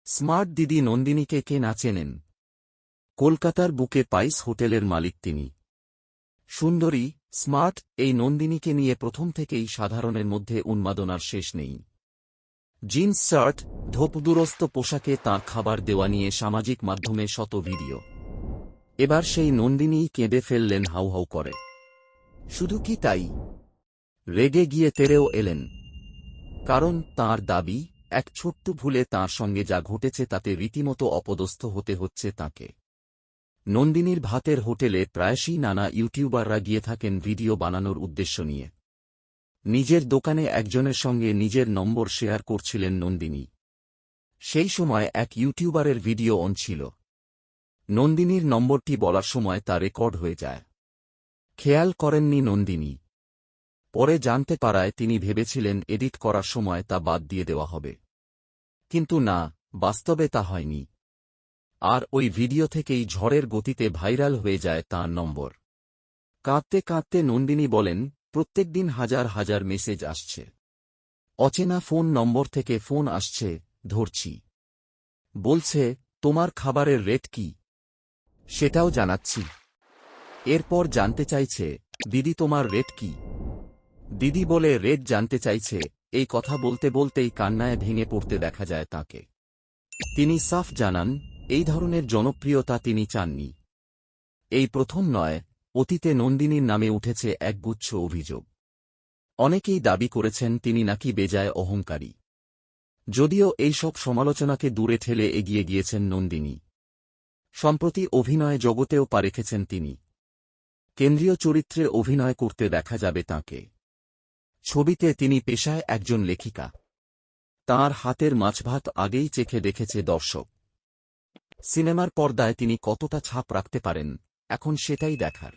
Smart দিদি নন্দিনীকে কে না চেনেন? কলকাতার বুকে পাইস হোটেলের মালিক তিনি। সুন্দরী, স্মার্ট এই নন্দিনীকে নিয়ে প্রথম থেকেই সাধারণের মধ্যে উন্মাদনার শেষ নেই। জিন্স শার্ট, ধোপদুরস্ত পোশাকে তাঁর খাবার দেওয়া নিয়ে সামাজিক মাধ্যমে শত ভিডিও। এবার সেই নন্দিনীই কেঁদে ফেললেন হাউ হাউ করে। শুধু কি তাই, রেগে গিয়ে তেড়েও এলেন। কারণ তাঁর দাবি, এক ছোট্ট ভুলে তাঁর সঙ্গে যা ঘটেছে তাতে রীতিমতো অপদস্থ হতে হচ্ছে তাঁকে। নন্দিনীর ভাতের হোটেলে প্রায়শই নানা ইউটিউবাররা গিয়ে থাকেন ভিডিও বানানোর উদ্দেশ্য নিয়ে। নিজের দোকানে একজনের সঙ্গে নিজের নম্বর শেয়ার করছিলেন নন্দিনী। সেই সময় এক ইউটিউবারের ভিডিও অন ছিল। নন্দিনীর নম্বরটি বলার সময় তা রেকর্ড হয়ে যায়। খেয়াল করেননি নন্দিনী। পরে জানতে পারায় তিনি ভেবেছিলেন এডিট করার সময় তা বাদ দিয়ে দেওয়া হবে। কিন্তু না, বাস্তবে তা হয়নি। আর ওই ভিডিও থেকেই ঝড়ের গতিতে ভাইরাল হয়ে যায় তাঁর নম্বর। কাঁদতে কাঁদতে নন্দিনী বলেন, প্রত্যেকদিন হাজার হাজার মেসেজ আসছে। অচেনা ফোন নম্বর থেকে ফোন আসছে, ধরছি। বলছে, তোমার খাবারের রেট কি? সেটাও জানাচ্ছি। এরপর জানতে চাইছে, দিদি তোমার রেট কি? দিদি বলে রেট জানতে চাইছে। এই কথা বলতে বলতেই কান্নায় ভেঙে পড়তে দেখা যায় তাঁকে। তিনি সাফ জানান, এই ধরনের জনপ্রিয়তা তিনি চাননি। এই প্রথম নয়, অতীতে নন্দিনীর নামে উঠেছে একগুচ্ছ অভিযোগ। অনেকেই দাবি করেছেন তিনি নাকি বেজায় অহংকারী। যদিও এই সব সমালোচনাকে দূরে ঠেলে এগিয়ে গিয়েছেন নন্দিনী। সম্প্রতি অভিনয় জগতেও পা রেখেছেন তিনি। কেন্দ্রীয় চরিত্রে অভিনয় করতে দেখা যাবে তাঁকে। ছবিতে তিনি পেশায় একজন লেখিকা। তাঁর হাতের মাছভাত আগেই চেখে দেখেছে দর্শক। সিনেমার পর্দায় তিনি কতটা ছাপ রাখতে পারেন, এখন সেটাই দেখার।